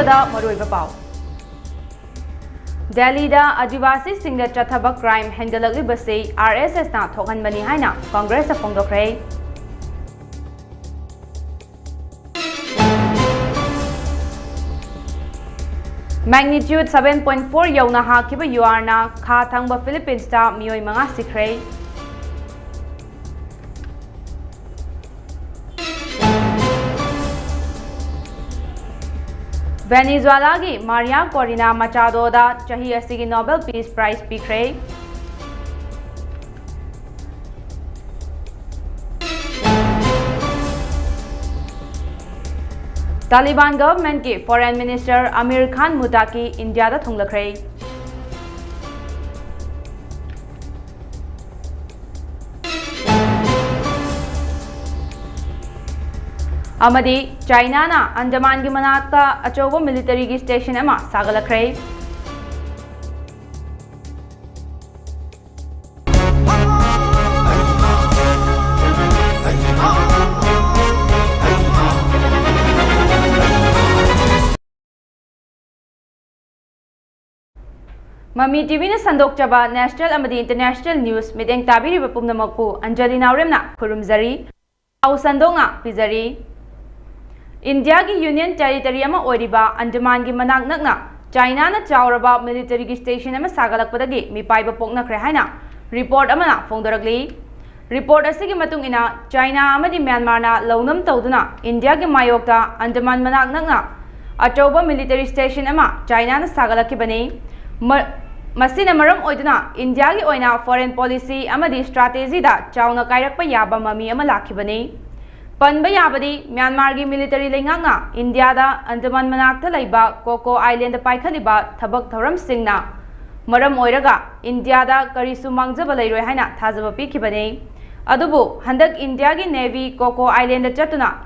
Pao. Delhi da Adivasi Singha Chathaba crime Hengalagli Basi RSS na Thokan Bani Haina Congress of Fongdokre. Magnitude 7.4 Yauna Hakiba Yuarna Kha Thangba Philippines ta Miyoi Mga Sikre. Venezuela ki Maria Corina Machado da chahi asigi Nobel Peace Prize pikre. Taliban government ki Foreign Minister Amir Khan Mutaki India da thunglakre. Amadi China na Andaman ki manakta achobo military ki station ama sagalakre. MAMI TV na sandok chaba national amadi international news mideng tabiri bapum namakpu ANJALI NAOREM na khurumzari au sandonga pizari. India ki Union Territory ama oiriba Andaman ki manak nakna China na chawraba military ki station ama sagalakpadagi mipaiba poknakre haina report ama na phongdorakli. Report asigi matung ina China amadi Myanmar na launam tawduna India ki mayokta Andaman manak nakna achoba military station ama China na sagalakibani. Masina maram oiduna India ki oina foreign policy amadi strategy da chawna kairakpa yaba mami ama lakhibani. Panba yabadi Myanmar ki military lenganga India da Andaman manakta laiba Coco Island paikhaliba thabak thoram singna maram oiraga India da karisu mangjaba lairoi haina thajaba pikhibani. Adubu handak India ki Navy Coco Island chatuna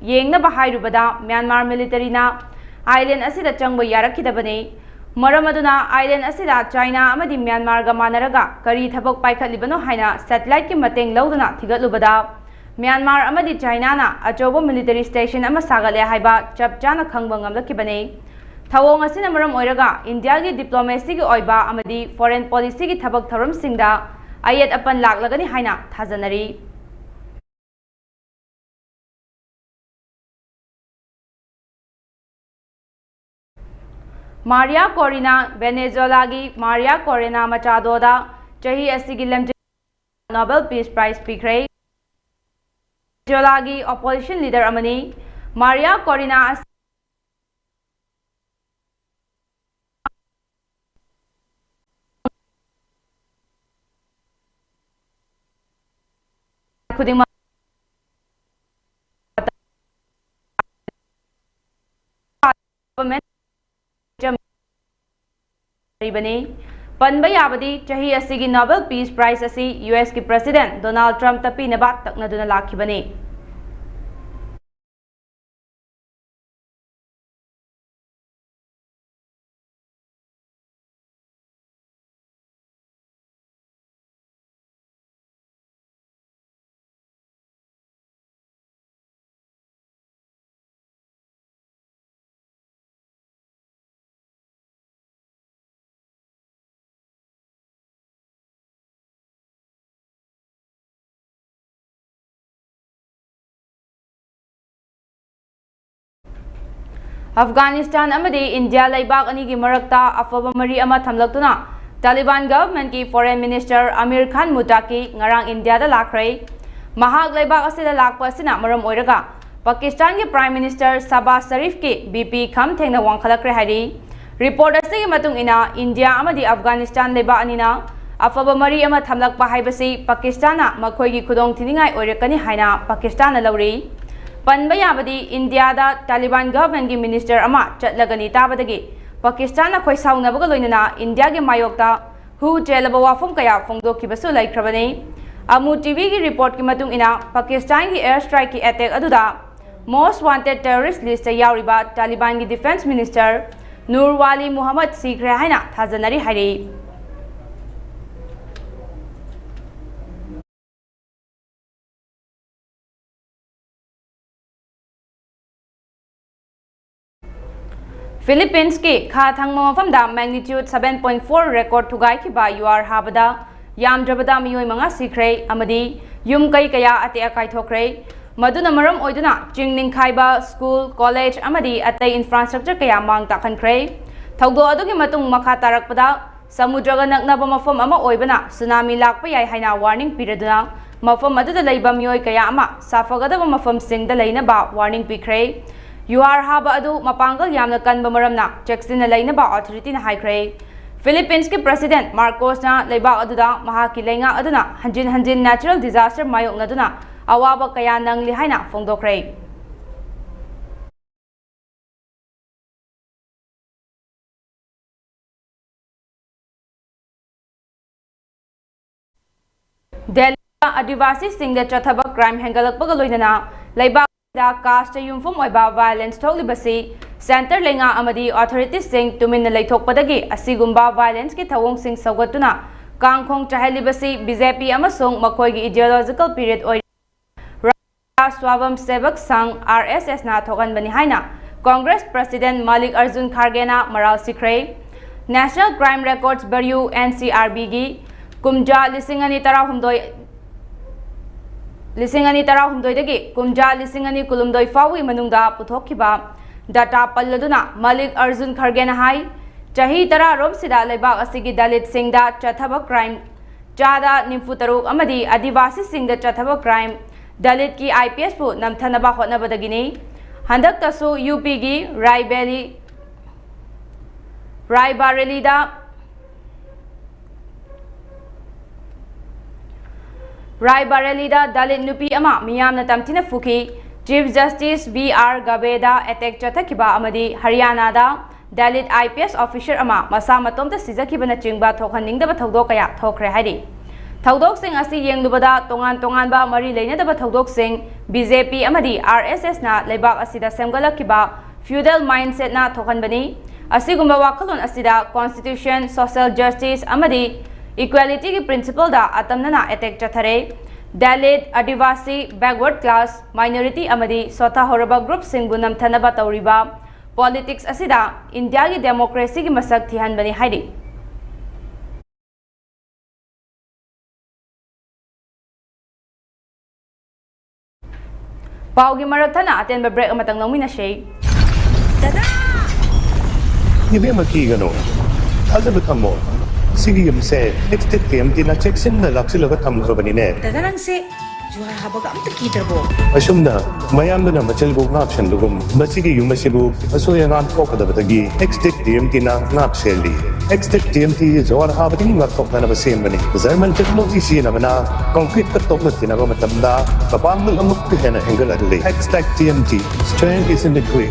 yengna bahairubada Myanmar military na island asida changba yarakhidabani. Maram aduna island asida China amadi Myanmar ga manaraga kari thabak paikhalibano haina satellite ki mateng lauduna thigatlubada Myanmar amadi China na achobo military station ama sagale haiba chap chana khangba ngamlakibani. Thawong asina maram oiraga India ki diplomacy ki oiba amadi foreign policy ki thabak thoram singda ayat apan laklagani haina thajanari. Maria Corina Venezuela ki Maria Corina Machado da chahi asigi lamje Nobel Peace Prize pikre. Venezuela ki opposition leader amani Maria Corina khudingma Panba yabadi chahi asigi Nobel Peace Prize asi US ki President Donald Trump tapi nabat taknaduna lakhibani. Afghanistan amadi India laibak ani ki marakta afaba mari ama thamlaktuna Taliban government ki Foreign Minister Amir Khan Mutaki ngarang India da lakhrai. Mahak laibak asida lakpa asina maram oiraga Pakistan ki Prime Minister Shahbaz Sharif ki BP kham thengna wangkhalakre hari. Report asigi matung ina India amadi Afghanistan laibak anina afaba mari ama thamlakpa haibasi Pakistan na makhoi ki khudong thiningai oirakani haina Pakistan na lauri. Panba yabadi India da Taliban government ki minister ama chatlagani tabadagi Pakistan na khoi saungnabaga loinana India ki mayokta hu jelaba wafum kaya phongdokhibasu laikhrabani. Amu TV ki report ki matung ina Pakistan ki air strike ki attack aduda most wanted terrorist list yauriba Taliban ki defense minister Nur Wali Muhammad Sikre haina thajanari hari. Philippines ki kha thangma mafamda magnitude 7.4 record thugai khiba UR habada yamdrabada miyoi manga sikhrei amadi yum kai kaya ate akai thokhrei maduna maram oiduna chingning khaiba school college amadi atai infrastructure kaya mang takhankrei thaudo adugi matung makha tarakpada samudraga naknaba mafam ama oibana tsunami lakpa yai haina warning piraduna mafam aduda leiba miyoi kaya ama safagadaba mafam singda leinaba warning pikhrei UR haba adu mapangal yamna kanba maramna checksina leinaba authority na haikrei Philippines ki President Marcos na leiba aduda mahaki lenga aduna hanjin natural disaster mayok naduna awaba kaya nangli haina fongdokrei Delhi Adivasi Singh Chathaba crime hengalakpaga loinana leiba da caste yumfum oiba violence thoklibasi center lenga amadi authorities sing tumin leithokpadagi asigumba violence ki thawong sing sagatuna kangkhong chahelibasi BJP amasung makoigi ideological period oi Swavam Sevak Sang RSS na thokan bani haina Congress President Malik Arjun Kharge na maral sikrei National Crime Records Bureau NCRB gi kumja lisingani tarahumdoi dagi kumja lisingani kulumdoi fawi manungda puthokhiba data palladuna Malik Arjun Kharge na hai chahi tara rom sida leibak asigi dalit singda chathaba crime chada nimfutaruk amadi adivasi singda chathaba crime dalit ki IPS pu namthanaba hotnabadagini handak tasu UP gi Raebareli da dalit nupi ama miyamna tamtina fuki Chief Justice VR Gabeda attack chathakiba amadi Haryana da dalit IPS officer ama masa matomta sijakibana chingba thokhaningdaba thodok kaya thokre haidi thodok sing asi yenglubada tongan ba mari leinadaba thodok sing BJP amadi RSS na leibak asida semgalakiba feudal mindset na thokhanbani asigumba wakhalon asida constitution social justice amadi equality ki principle da atamnana attack chathare dalit adivasi backward class minority amadi sotha horaba group singbu namthanaba tawriba politics asida India ki democracy ki masak thihan bani haidi paugi marathana atenba break amatang longmina shei tada Ibe makigano Alda betamo Sige yamse next time tina checksin na laksilaga thamkrabani ne Tadarang se juhar habaga amta kitarbo Asumna mayamna na machalbo ngapshan dugum masigi yumasibu asoya ngan kokadabagi next time tina ngapseli next time ti juhar habati ngakokna na basembani German technology sina bana concrete ka tokna tina ba matamda kapamul amuk hena hengaladli #TMT strength is in the quick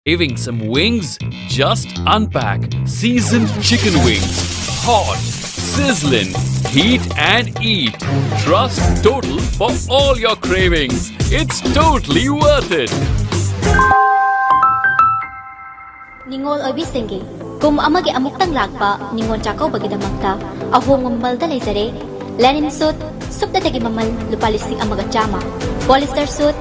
Craving some wings? Just unpack seasoned chicken wings. Hot, sizzling, heat and eat. Trust Total for all your cravings. It's totally worth it. Ningol obi singi kum amagi amuktang lakpa ningon chakaw bagidamakta ahong mamalda laysare linen suit supda tagi mamal lupalising amaga chama polyester suit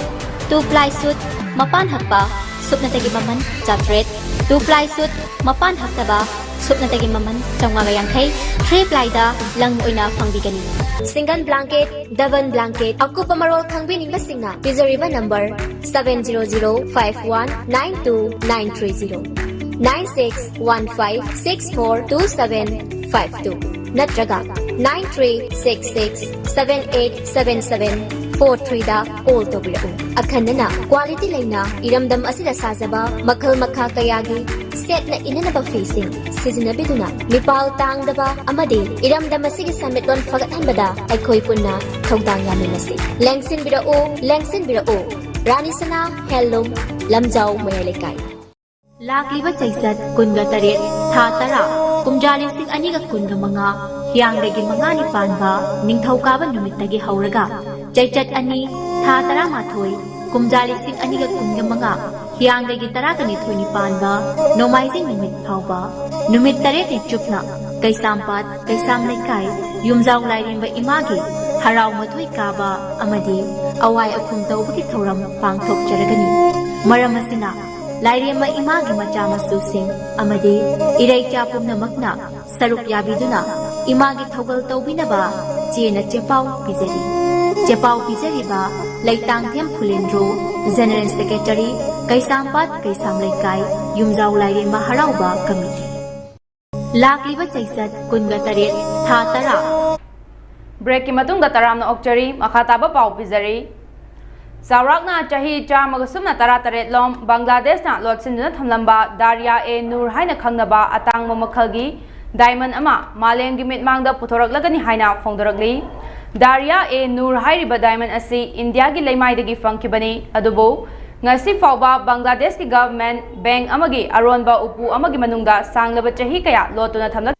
2-ply suit mapan hakpa sup na tagi maman chatret 2-ply suit mapan haktaba sup na tagi maman tawagayangkay 3-ply da lang mo ina pangbigani single blanket double blanket aku pamarol khangbining basingna pizariba number 70051929930 9615642752 natraga 9366787743 da call tobirau akhanna quality laina iramdam asida sajaba makhal makha kayagi set na inanaba facing sizinabiduna mipal tangdaba amadi iramdam asigi sameton fagathanbada aikoi punna thongdang yaminasi lengsin birau ranisana hello lamjau mayalekai lakliba chaisat kunga taret tha tara kumjali sing aniga kunga manga hyangdagi manga ni panba ningthaukaban numittagi hauraga chaichat ani tha tara mathoi kumjali sing aniga kunga manga hyangdagi taragani thoni panba nomaizing numit phauba numit taret ni chupna kaisampat kaisam laikai yumjau lairimba imagi harau mathoi kaba amadi awai akhum tawbaki thoram pangthok jaragani Maram asina lairema imagi macha masusing amadi iraicha pumnamakna saruk yabiduna imagi thogal tawbinaba chena chepau pizari chepau pizari ba laitang them khulendro General Secretary Kaisampat Kaisam Laikai Yumjau Lairema Harauba Committee Lakliba Chaisat Kunga Taret Tha Tara Break ki matungda taramna okchari makhataba pau pizari Saurakna chahi chamaga sumna tara taret lom Bangladesh na lotsinduna thamlamba Daria A Nur haina khangnaba atang mamakhalgi Diamond ama malemgi mitmangda puthораklagani haina phongdorakli Daria A Nur hairiba diamond asi India gi leimaidagi fangkibani adubu ngasi fawba Bangladesh ki government bank amagi aronba upu amagi manungda sanglaba chahi kaya lotuna thamlak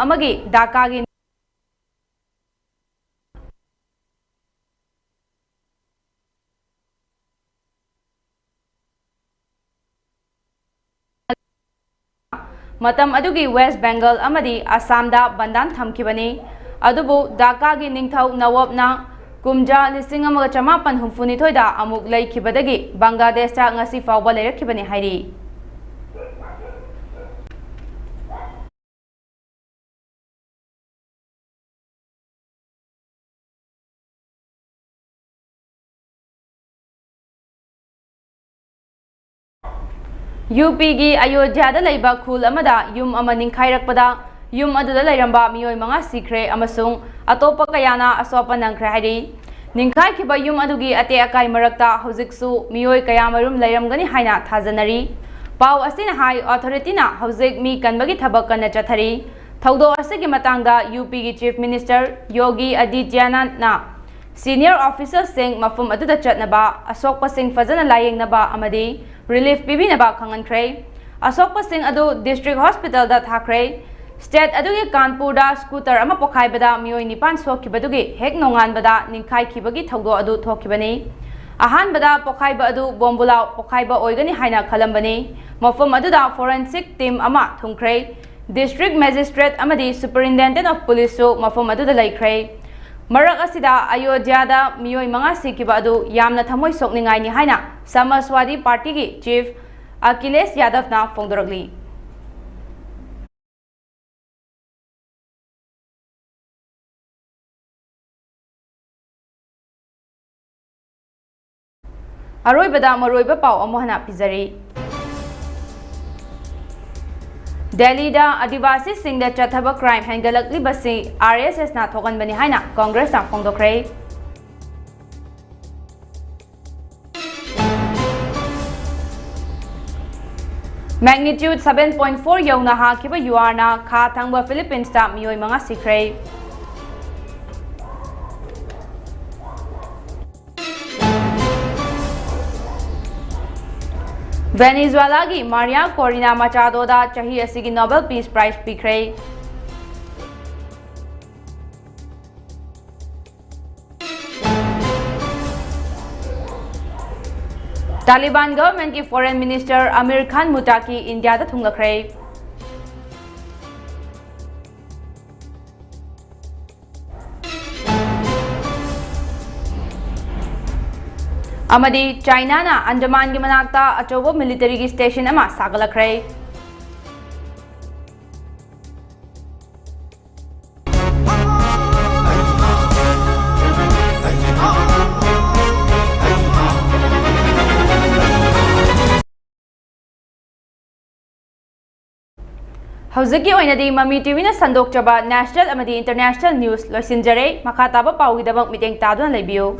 amagi Dhaka gi Matam adugi West Bengal amadi Assam da bandan thamkibani adubu Dhaka gi ningthau Nawab na kumja lising amaga chamapan humfuni da amuk leikibadagi Bangladesh ta ngasi fawba leirakibani hairi UP gi Ayodhya da leiba khul amada yum ama ningkhairakpada yum aduda leiramba miyoi manga sikre amasung atopa kayana asopa nangkhre hairi ningkhai khiba yum adugi ate akai marakta hojiksu miyoi kayamarum leiramgani haina thajanari pau asina hai authority na hojik mi kanbagi thabak kana chathari thaudo asigi matangda UP gi Chief Minister Yogi Adityanath na Senior officers sing mafum aduda chatnaba asokpa sing fajana layengnaba amadi relief pibinaba khangankhre asokpa sing adu district hospital da thakre state adugi Kanpur da scooter ama pokhaibada miyoi nipan sokhibadugi hek nonganbada ningkhai khibagi thaudo adu thokibani ahanbada pokhaiba adu bombula pokhaiba oigani haina khalambani mafum aduda forensic team ama thungkhre district magistrate amadi superintendent of police su mafum aduda laikhre Marak asida Ayodhya da miyoi manga sikiba adu yamna thamoi sokningai ni haina Samaswadi Party gi Chief Akhilesh Yadav na phongdorakli Aroibada maroiba pau amohana pizari Delhi da Adivasi Singh da chathaba crime hangalakli basi RSS na thogan bani haina Congress na phongdokre Magnitude 7.4 yauna ha kiba UR na kha thangba Philippines ta miyoi manga sikre Venezuela gi Maria Corina Machado da chahi asigi Nobel Peace Prize pikre Taliban government ki foreign minister Amir Khan Mutaki India da thunglakhre Amadi China na Andaman gi manakta achobo military gi station ama sagalakre Hawziki oinadi Mami TV na sandok chaba national amadi international news loisinjare makhataba pawidabang miteng taduna leibiyo